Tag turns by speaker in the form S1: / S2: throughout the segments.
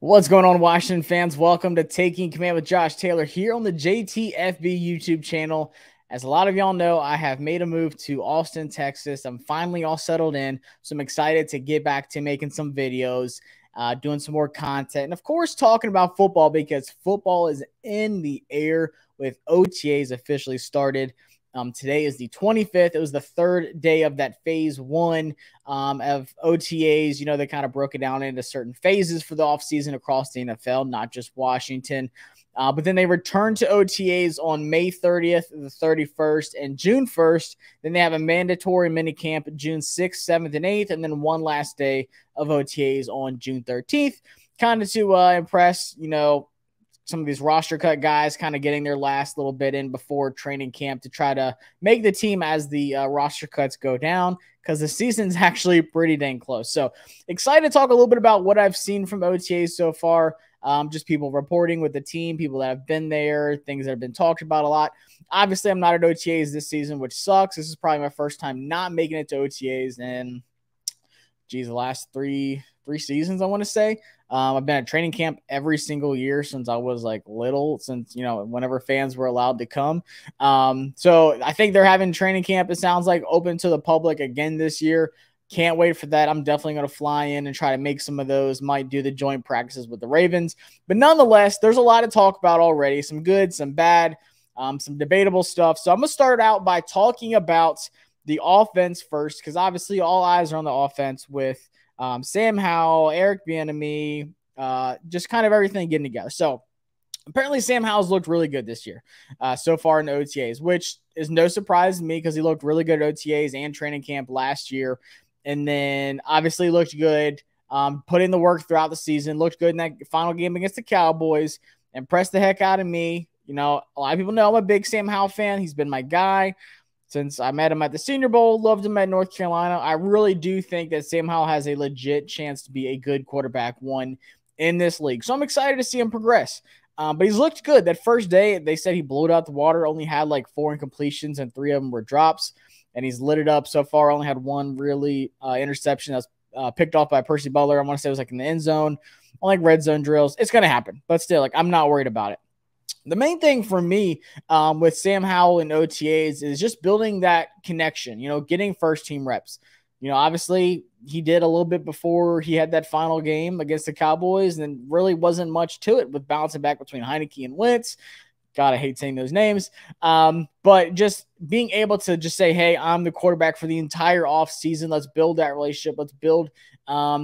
S1: What's going on, Washington fans? Welcome to Taking Command with Josh Taylor here on the JTFB YouTube channel. As a lot of y'all know, I have made a move to Austin, Texas. I'm finally all settled in, so I'm excited to get back to making some videos, doing some more content, and of course, talking about football because football is in the air with OTAs officially started. Today is the 25th. It was the third day of that phase one of OTAs. You know, they kind of broke it down into certain phases for the offseason across the NFL, not just Washington. But then they returned to OTAs on May 30th, the 31st, and June 1st. Then they have a mandatory minicamp June 6th, 7th, and 8th, and then one last day of OTAs on June 13th, kind of to impress, you know, some of these roster cut guys kind of getting their last little bit in before training camp to try to make the team as the roster cuts go down, because the season's actually pretty dang close. So excited to talk a little bit about what I've seen from OTAs so far. Just people reporting with the team, people that have been there, things that have been talked about a lot. Obviously, I'm not at OTAs this season, which sucks. This is probably my first time not making it to OTAs in, the last three seasons, I want to say. I've been at training camp every single year since I was like little, since, you know, whenever fans were allowed to come. So I think they're having training camp, it sounds like, open to the public again this year. Can't wait for that. I'm definitely going to fly in and try to make some of those. Might do the joint practices with the Ravens. But nonetheless, there's a lot to talk about already. Some good, some bad, some debatable stuff. So I'm going to start out by talking about the offense first, because obviously all eyes are on the offense with Sam Howell, Eric Bieniemy, just kind of everything getting together. So apparently Sam Howell's looked really good this year so far in the OTAs, which is no surprise to me because he looked really good at OTAs and training camp last year. And then obviously looked good, put in the work throughout the season, looked good in that final game against the Cowboys, impressed the heck out of me. You know, a lot of people know I'm a big Sam Howell fan. He's been my guy since I met him at the Senior Bowl, loved him at North Carolina. I really do think that Sam Howell has a legit chance to be a good quarterback one in this league. So I'm excited to see him progress. But he's looked good. That first day, they said he blew it out the water, only had like 4 incompletions and 3 of them were drops. And he's lit it up so far. Only had one really interception that was picked off by Percy Butler. I want to say it was like in the end zone, on like red zone drills. It's going to happen. But still, like, I'm not worried about it. The main thing for me with Sam Howell and OTAs is just building that connection, you know, getting first-team reps. You know, obviously he did a little bit before he had that final game against the Cowboys, and really wasn't much to it with bouncing back between Heineke and Wentz. God, I hate saying those names. But just being able to just say, hey, I'm the quarterback for the entire offseason. Let's build that relationship. Let's build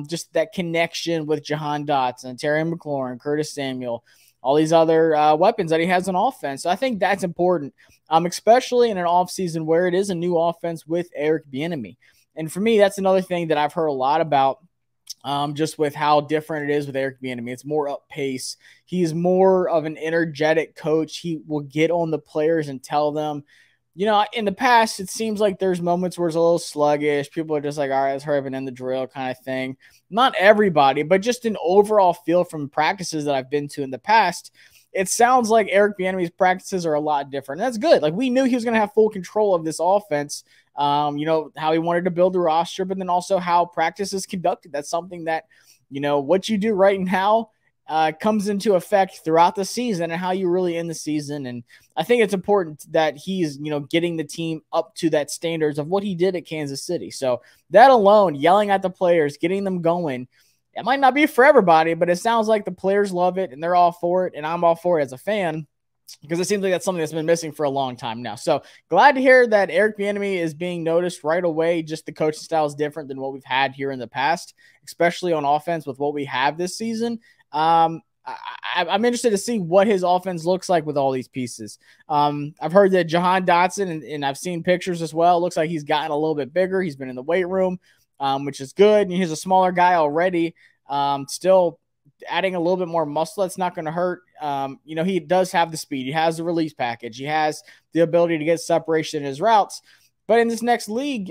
S1: just that connection with Jahan Dotson, Terry McLaurin, Curtis Samuel, all these other weapons that he has on offense. So I think that's important, especially in an offseason where it is a new offense with Eric Bieniemy. And for me, that's another thing that I've heard a lot about, just with how different it is with Eric Bieniemy. It's more up pace. He's more of an energetic coach. He will get on the players and tell them, you know, in the past, it seems like there's moments where it's a little sluggish. People are just like, all right, let's hurry up and end the drill kind of thing. Not everybody, but just an overall feel from practices that I've been to in the past. It sounds like Eric Bieniemy's practices are a lot different. And that's good. Like, we knew he was going to have full control of this offense. You know, how he wanted to build the roster, but then also how practice is conducted. That's something that, you know, what you do right now comes into effect throughout the season and how you really end the season. And I think it's important that he's, you know, getting the team up to that standards of what he did at Kansas City. So that alone, yelling at the players, getting them going, it might not be for everybody, but it sounds like the players love it and they're all for it. And I'm all for it as a fan, because it seems like that's something that's been missing for a long time now. So glad to hear that Eric Bieniemy is being noticed right away. Just the coaching style is different than what we've had here in the past, especially on offense with what we have this season. I'm interested to see what his offense looks like with all these pieces. I've heard that Jahan Dotson, and I've seen pictures as well, looks like he's gotten a little bit bigger. He's been in the weight room, which is good. And he's a smaller guy already. Still adding a little bit more muscle, that's not going to hurt. You know, he does have the speed. He has the release package. He has the ability to get separation in his routes. But in this next league,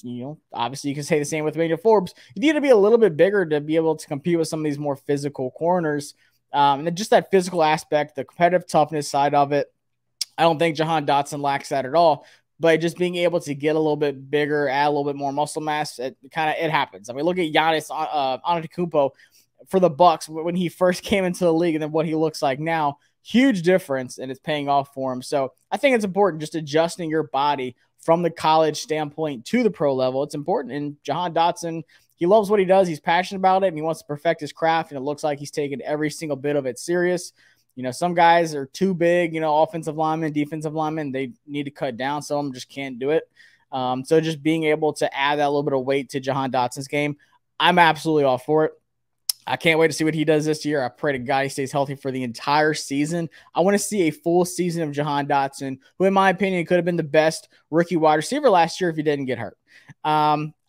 S1: you know, obviously you can say the same with Emmanuel Forbes. You need to be a little bit bigger to be able to compete with some of these more physical corners. And then just that physical aspect, the competitive toughness side of it, I don't think Jahan Dotson lacks that at all. But just being able to get a little bit bigger, add a little bit more muscle mass, it happens. I mean, look at Giannis Antetokounmpo for the Bucs when he first came into the league and then what he looks like now. Huge difference, and it's paying off for him. So I think it's important just adjusting your body from the college standpoint to the pro level. It's important. And Jahan Dotson, he loves what he does. He's passionate about it, and he wants to perfect his craft, and it looks like he's taken every single bit of it serious. You know, some guys are too big, offensive linemen, defensive linemen, they need to cut down. Some of them just can't do it. So just being able to add that little bit of weight to Jahan Dotson's game, I'm absolutely all for it. I can't wait to see what he does this year. I pray to God he stays healthy for the entire season. I want to see a full season of Jahan Dotson, who in my opinion could have been the best rookie wide receiver last year if he didn't get hurt.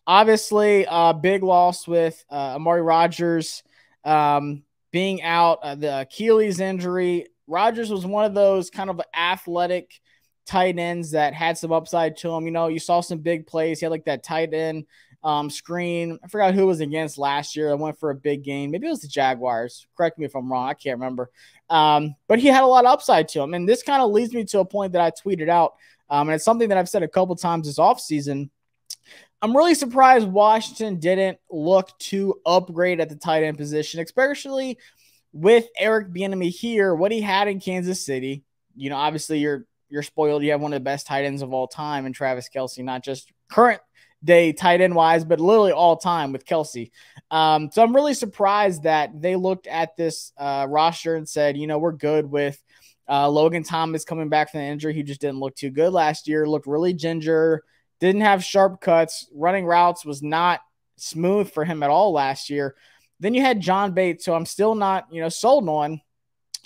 S1: Obviously, big loss with Amari Rodgers being out, the Achilles injury. Rodgers was one of those kind of athletic tight ends that had some upside to him. You saw some big plays. He had like that tight end screen. I forgot who it was against last year. I went for a big game. Maybe it was the Jaguars. Correct me if I'm wrong. I can't remember. But he had a lot of upside to him. And this kind of leads me to a point that I tweeted out. And it's something that I've said a couple times this offseason. I'm really surprised Washington didn't look to upgrade at the tight end position, especially with Eric Bieniemy here, what he had in Kansas City. Obviously you're spoiled. You have one of the best tight ends of all time in Travis Kelce, not just current day tight end wise, but literally all time with Kelce. So I'm really surprised that they looked at this roster and said, we're good with Logan Thomas coming back from the injury. He just didn't look too good last year. Looked really ginger, didn't have sharp cuts. Running routes was not smooth for him at all last year. Then you had John Bates, so I'm still not, sold on.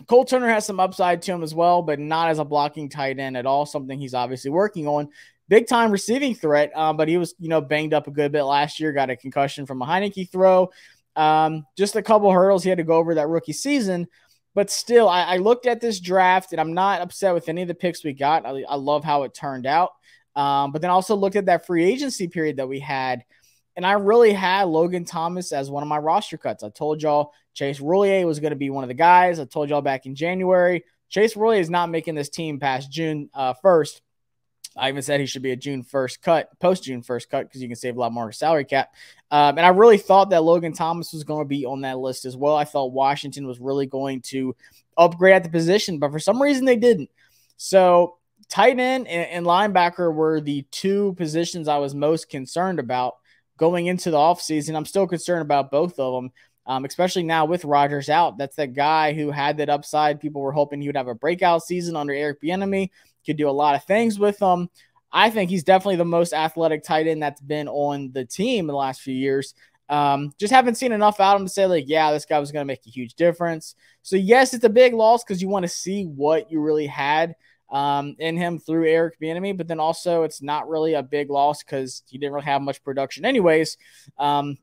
S1: Cole Turner has some upside to him as well, but not as a blocking tight end at all, something he's obviously working on. Big-time receiving threat, but he was, banged up a good bit last year, got a concussion from a Heineke throw. Just a couple hurdles he had to go over that rookie season. But still, I looked at this draft, and I'm not upset with any of the picks we got. I love how it turned out. But then also looked at that free agency period that we had, and I really had Logan Thomas as one of my roster cuts. I told y'all Chase Roullier was going to be one of the guys. I told y'all back in January. Chase Roullier is not making this team past June 1st. I even said he should be a June 1st cut, post-June 1st cut, because you can save a lot more salary cap. And I really thought that Logan Thomas was going to be on that list as well. I thought Washington was really going to upgrade at the position, but for some reason they didn't. So tight end and linebacker were the two positions I was most concerned about going into the offseason. I'm still concerned about both of them, especially now with Rodgers out. That's that guy who had that upside. People were hoping he would have a breakout season under Eric Bieniemy. Could do a lot of things with him. I think he's definitely the most athletic tight end that's been on the team in the last few years. Just haven't seen enough out of him to say, like, yeah, this guy was going to make a huge difference. So, yes, it's a big loss because you want to see what you really had in him through Eric Bieniemy, but then also it's not really a big loss because he didn't really have much production anyways. And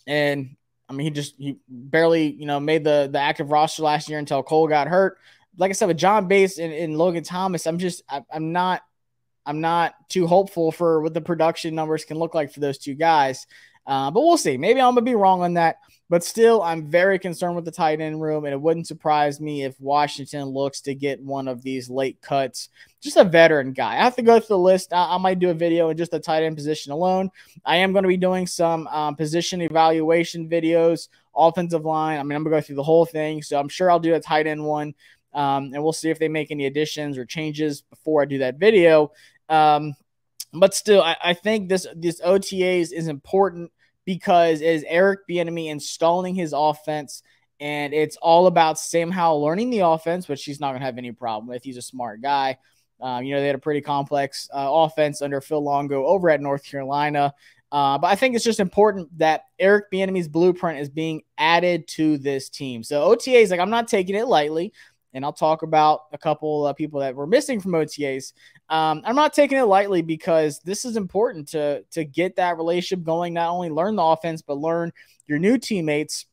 S1: I mean, he barely, made the active roster last year until Cole got hurt. Like I said, with John Bates and Logan Thomas, I'm not too hopeful for what the production numbers can look like for those two guys. But we'll see. Maybe I'm going to be wrong on that. But still, I'm very concerned with the tight end room, and it wouldn't surprise me if Washington looks to get one of these late cuts, just a veteran guy. I have to go through the list. I might do a video in just the tight end position alone. I am going to be doing some position evaluation videos, offensive line. I mean, I'm going to go through the whole thing, so I'm sure I'll do a tight end one, and we'll see if they make any additions or changes before I do that video. But still, I think this OTAs is important because it is Eric Bieniemy installing his offense, and it's all about Sam Howell learning the offense, which he's not going to have any problem with. He's a smart guy. They had a pretty complex offense under Phil Longo over at North Carolina. But I think it's just important that Eric Bieniemy's blueprint is being added to this team. So OTAs, I'm not taking it lightly. And I'll talk about a couple of people that were missing from OTAs. I'm not taking it lightly because this is important to get that relationship going, not only learn the offense, but learn your new teammates.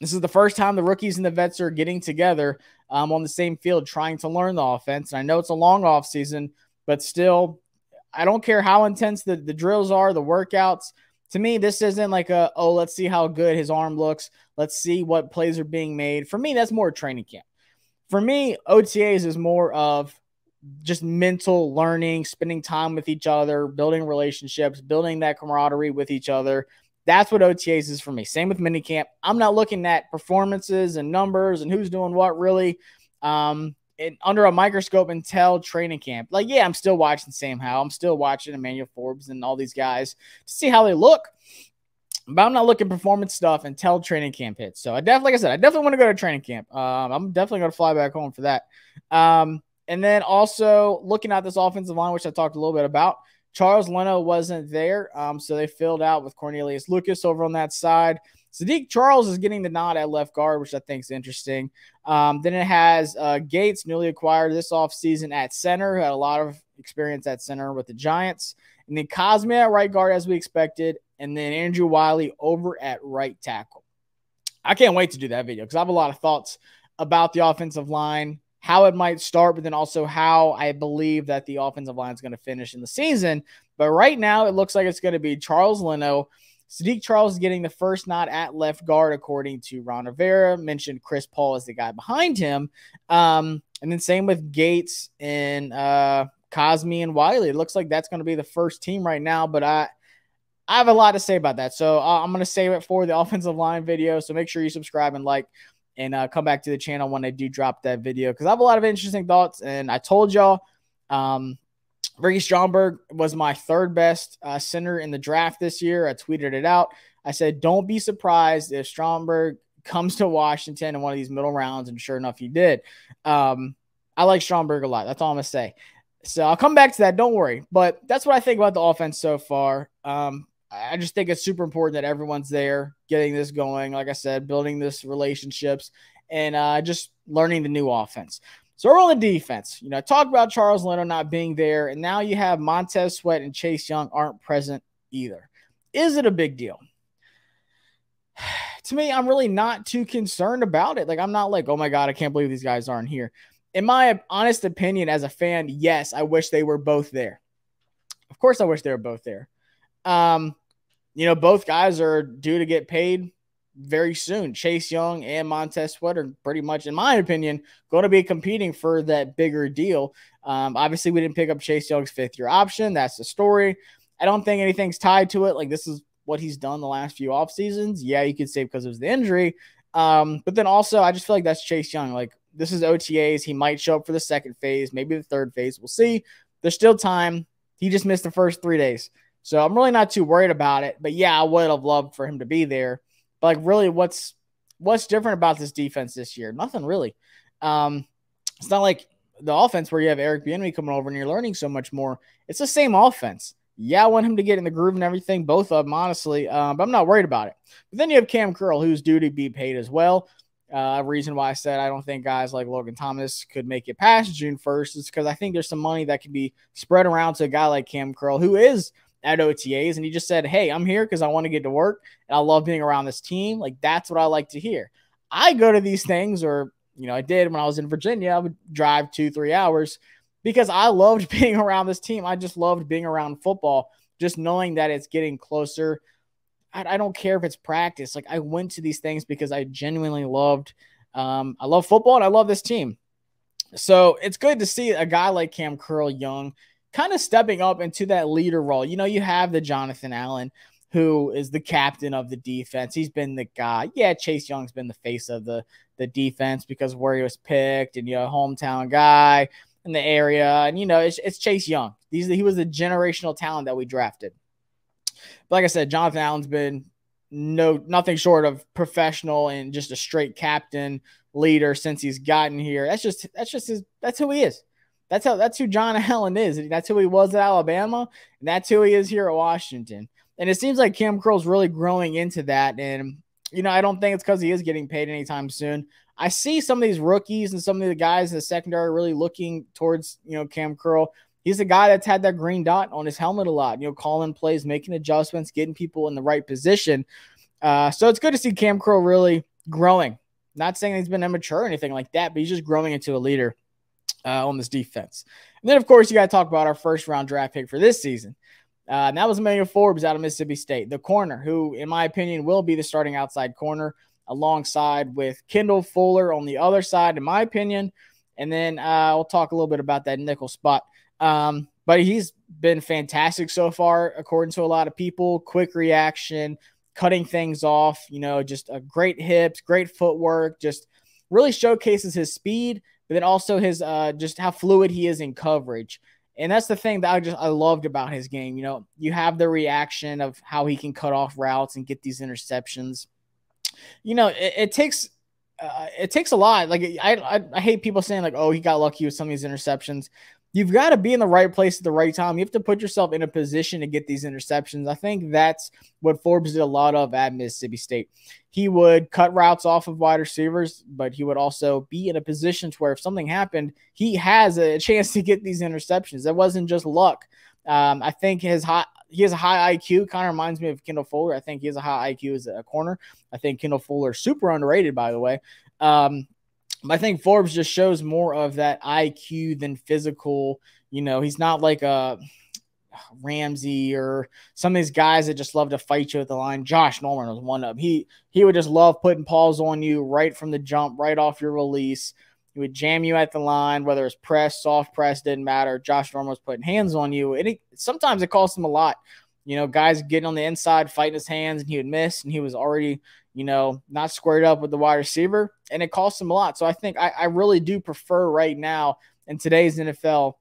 S1: This is the first time the rookies and the vets are getting together on the same field trying to learn the offense. And I know it's a long off season, but still, I don't care how intense the drills are, the workouts. To me, this isn't like let's see how good his arm looks. Let's see what plays are being made. For me, that's more training camp. For me, OTAs is more of just mental learning, spending time with each other, building relationships, building that camaraderie with each other, That's what OTAs is for me. Same with minicamp. I'm not looking at performances and numbers and who's doing what really under a microscope until training camp. Like, yeah, I'm still watching Sam Howell. I'm still watching Emmanuel Forbes and all these guys to see how they look. But I'm not looking performance stuff until training camp hits. So I definitely want to go to training camp. I'm definitely going to fly back home for that. And then also looking at this offensive line, which I talked a little bit about, Charles Leno wasn't there. So they filled out with Cornelius Lucas over on that side. Sadiq Charles is getting the nod at left guard, which I think is interesting. Then it has Gates, newly acquired this offseason at center, who had a lot of experience at center with the Giants. And then Cosme at right guard, as we expected. And then Andrew Wiley over at right tackle. I can't wait to do that video because I have a lot of thoughts about the offensive line, how it might start, but then also how I believe that the offensive line is going to finish in the season. But right now, it looks like it's going to be Charles Leno. Sadiq Charles is getting the first nod at left guard, according to Ron Rivera. Mentioned Chris Paul as the guy behind him. And then same with Gates and Cosme and Wiley. It looks like that's going to be the first team right now, but I have a lot to say about that. So I'm going to save it for the offensive line video. So make sure you subscribe and like and come back to the channel when I do drop that video because I have a lot of interesting thoughts. And I told y'all Ricky Stromberg was my third best center in the draft this year. I tweeted it out. I said, don't be surprised if Stromberg comes to Washington in one of these middle rounds. And sure enough, he did. I like Stromberg a lot. That's all I'm going to say. So I'll come back to that. Don't worry. But that's what I think about the offense so far. I just think it's super important that everyone's there, getting this going. Like I said, building this relationships and just learning the new offense. So we're on the defense. You know, talk about Charles Leno not being there, and now you have Montez Sweat and Chase Young aren't present either. Is it a big deal? To me, I'm really not too concerned about it. Like, I'm not like, oh my God, I can't believe these guys aren't here. In my honest opinion as a fan, yes, I wish they were both there. Of course, I wish they were both there. You know, both guys are due to get paid very soon. Chase Young and Montez Sweat are pretty much, in my opinion, going to be competing for that bigger deal. Obviously, we didn't pick up Chase Young's fifth-year option. That's the story. I don't think anything's tied to it. Like, this is what he's done the last few off seasons. Yeah, you could say because it was the injury. But then also, I just feel like that's Chase Young. Like, this is OTAs. He might show up for the second phase, maybe the third phase. We'll see. There's still time. He just missed the first 3 days. So I'm really not too worried about it. But, yeah, I would have loved for him to be there. But, like, really, what's different about this defense this year? Nothing really. It's not like the offense where you have Eric Bieniemy coming over and you're learning so much more. It's the same offense. Yeah, I want him to get in the groove and everything, both of them, honestly. But I'm not worried about it. But then you have Cam Curl, who's due to be paid as well. A reason why I said I don't think guys like Logan Thomas could make it past June 1st is because I think there's some money that can be spread around to a guy like Cam Curl, who is at OTAs, and he just said, hey, I'm here because I want to get to work, and I love being around this team. Like, that's what I like to hear. I go to these things, or, you know, I did when I was in Virginia. I would drive 2-3 hours because I loved being around this team. I just loved being around football, just knowing that it's getting closer. I don't care if it's practice. Like, I went to these things because I genuinely loved I love football, and I love this team. So it's good to see a guy like Cam Curl Young kind of stepping up into that leader role. You know, you have the Jonathan Allen, who is the captain of the defense. He's been the guy. Yeah, Chase Young's been the face of the defense because of where he was picked and, you know, hometown guy in the area. And, you know, it's Chase Young. He was the generational talent that we drafted. But like I said, Jonathan Allen's been nothing short of professional and just a straight captain leader since he's gotten here. That's who he is. That's who John Allen is. That's who he was at Alabama, and that's who he is here at Washington. And it seems like Cam Curl's really growing into that. And, you know, I don't think it's because he is getting paid anytime soon. I see some of these rookies and some of the guys in the secondary really looking towards, you know, Cam Curl. He's a guy that's had that green dot on his helmet a lot, you know, calling plays, making adjustments, getting people in the right position. So it's good to see Cam Curl really growing. Not saying he's been immature or anything like that, but he's just growing into a leader on this defense. And then, of course, you got to talk about our first-round draft pick for this season. And that was Emmanuel Forbes out of Mississippi State, the corner, who, in my opinion, will be the starting outside corner alongside with Kendall Fuller on the other side, in my opinion. And then we'll talk a little bit about that nickel spot. But he's been fantastic so far, according to a lot of people. Quick reaction, cutting things off, just a great hips, great footwork, just really showcases his speed, but then also his just how fluid he is in coverage. And that's the thing that I loved about his game. You have the reaction of how he can cut off routes and get these interceptions. It takes a lot. Like I hate people saying like, oh, he got lucky with some of these interceptions. You've got to be in the right place at the right time. You have to put yourself in a position to get these interceptions. I think that's what Forbes did a lot of at Mississippi State. He would cut routes off of wide receivers, but he would also be in a position to where if something happened, he has a chance to get these interceptions. That wasn't just luck. I think he has a high IQ. Kind of reminds me of Kendall Fuller. I think he has a high IQ as a corner. I think Kendall Fuller is super underrated, by the way. I think Forbes just shows more of that IQ than physical. He's not like a Ramsey or some of these guys that just love to fight you at the line. Josh Norman was one of them. He would just love putting paws on you right from the jump, right off your release. He would jam you at the line, whether it's press, soft press, didn't matter. Josh Norman was putting hands on you. And sometimes it cost him a lot. Guys getting on the inside, fighting his hands, and he would miss, and he was already not squared up with the wide receiver, and it costs him a lot. So I think I really do prefer right now in today's NFL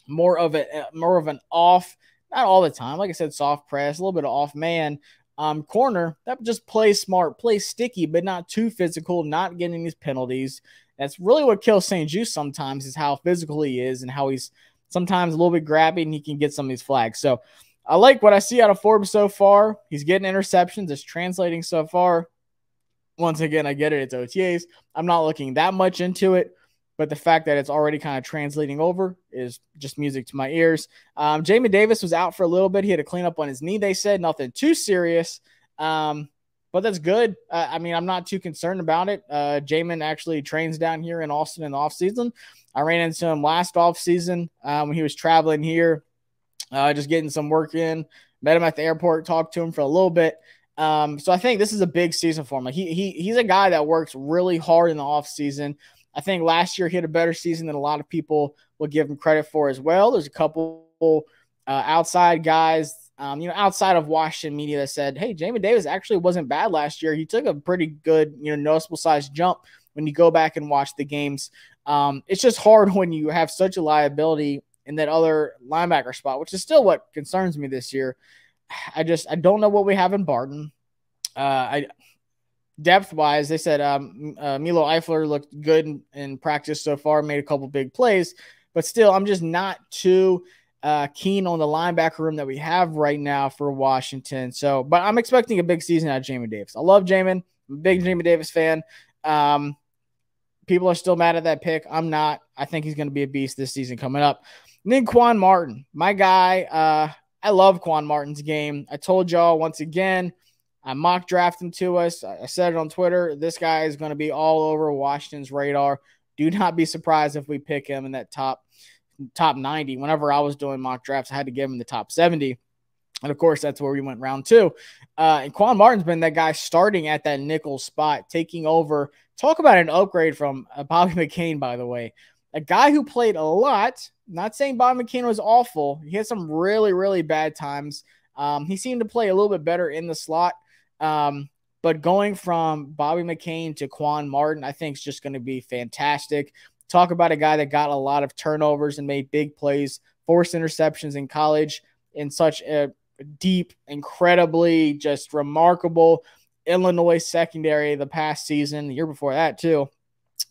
S1: more of an off, not all the time, like I said, soft press, a little bit of off man corner that just plays smart, plays sticky, but not too physical, not getting these penalties. That's really what kills St. Juice sometimes is how physical he is and how he's sometimes a little bit grabby and he can get some of these flags. So I like what I see out of Forbes so far. He's getting interceptions. It's translating so far. Once again, I get it. It's OTAs. I'm not looking that much into it, but the fact that it's already kind of translating over is just music to my ears. Jamin Davis was out for a little bit. He had to clean up on his knee, they said. Nothing too serious, but that's good. I'm not too concerned about it. Jamin actually trains down here in Austin in the offseason. I ran into him last offseason when he was traveling here, just getting some work in. Met him at the airport, talked to him for a little bit. So I think this is a big season for him. Like he's a guy that works really hard in the offseason. I think last year he had a better season than a lot of people will give him credit for as well. There's a couple outside guys, outside of Washington media that said, hey, Jamin Davis actually wasn't bad last year. He took a pretty good, noticeable size jump when you go back and watch the games. It's just hard when you have such a liability in that other linebacker spot, which is still what concerns me this year. I don't know what we have in Barton. Depth-wise, they said Milo Eifler looked good in practice so far, made a couple big plays, but still, I'm just not too keen on the linebacker room that we have right now for Washington. So, but I'm expecting a big season out of Jamin Davis. I love Jamin. I'm a big Jamin Davis fan. People are still mad at that pick. I'm not. I think he's going to be a beast this season coming up. And then Quan Martin, my guy. I love Quan Martin's game. I told y'all once again, I mock draft him to us. I said it on Twitter. This guy is going to be all over Washington's radar. Do not be surprised if we pick him in that top 90. Whenever I was doing mock drafts, I had to give him the top 70. And, of course, that's where we went round 2. And Quan Martin's been that guy starting at that nickel spot, taking over. Talk about an upgrade from Bobby McCain, by the way. A guy who played a lot. Not saying Bobby McCain was awful. He had some really, really bad times. He seemed to play a little bit better in the slot. But going from Bobby McCain to Quan Martin, I think is just going to be fantastic. Talk about a guy that got a lot of turnovers and made big plays, forced interceptions in college in such a deep, incredibly just remarkable Illinois secondary the past season, the year before that too.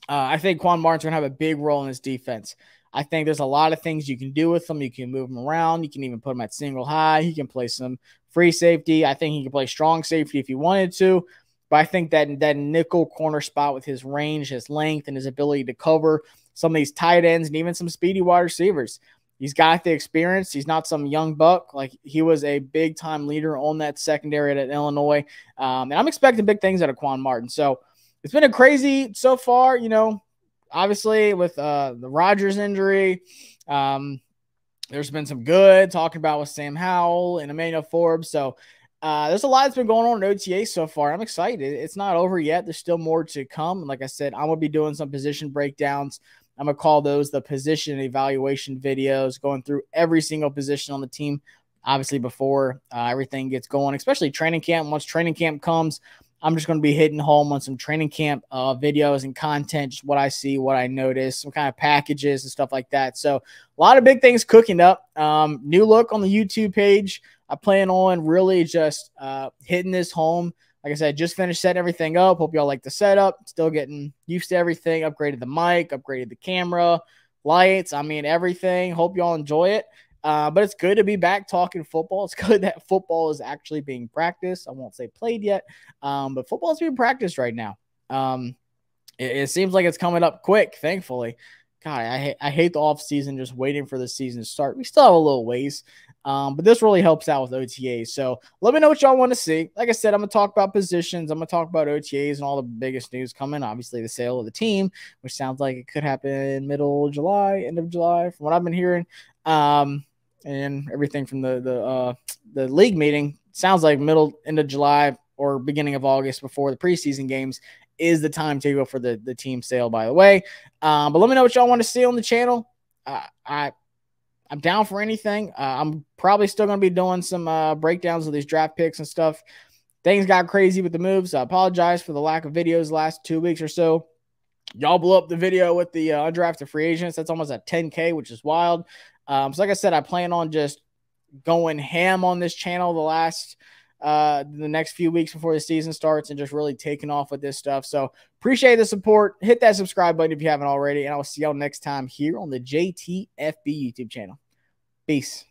S1: I think Quan Martin's going to have a big role in his defense. I think there's a lot of things you can do with him. You can move him around. You can even put him at single high. He can play some free safety. I think he can play strong safety if he wanted to. But I think that nickel corner spot with his range, his length, and his ability to cover some of these tight ends and even some speedy wide receivers. He's got the experience. He's not some young buck. Like, he was a big-time leader on that secondary at Illinois. And I'm expecting big things out of Quan Martin. So it's been a crazy so far, obviously with the Rodgers injury. There's been some good talking about with Sam Howell and Emmanuel Forbes. So there's a lot that's been going on in OTA so far. I'm excited. It's not over yet. There's still more to come. Like I said, I'm going to be doing some position breakdowns. I'm going to call those the position evaluation videos, going through every single position on the team, obviously before everything gets going, especially training camp. Once training camp comes, I'm just going to be hitting home on some training camp videos and content, just what I see, what I notice, some kind of packages and stuff like that. So a lot of big things cooking up. New look on the YouTube page. I plan on really just hitting this home. Like I said, just finished setting everything up. Hope y'all like the setup. Still getting used to everything. Upgraded the mic, upgraded the camera, lights. I mean, everything. Hope y'all enjoy it. But it's good to be back talking football. It's good that football is actually being practiced. I won't say played yet, but football is being practiced right now. It seems like it's coming up quick, thankfully. God, I hate the offseason, just waiting for the season to start. We still have a little ways, but this really helps out with OTAs. So let me know what y'all want to see. Like I said, I'm going to talk about positions. I'm going to talk about OTAs and all the biggest news coming. Obviously, the sale of the team, which sounds like it could happen middle of July, end of July, from what I've been hearing. And everything from the league meeting sounds like end of July or beginning of August before the preseason games is the timetable for the team sale, by the way. But let me know what y'all want to see on the channel. I'm down for anything. I'm probably still going to be doing some breakdowns of these draft picks and stuff. Things got crazy with the moves. So I apologize for the lack of videos the last 2 weeks or so. Y'all blew up the video with the undrafted free agents. That's almost at 10K, which is wild. So like I said, I plan on just going ham on this channel the next few weeks before the season starts and just really taking off with this stuff. So appreciate the support. Hit that subscribe button if you haven't already, and I will see y'all next time here on the JTFB YouTube channel. Peace.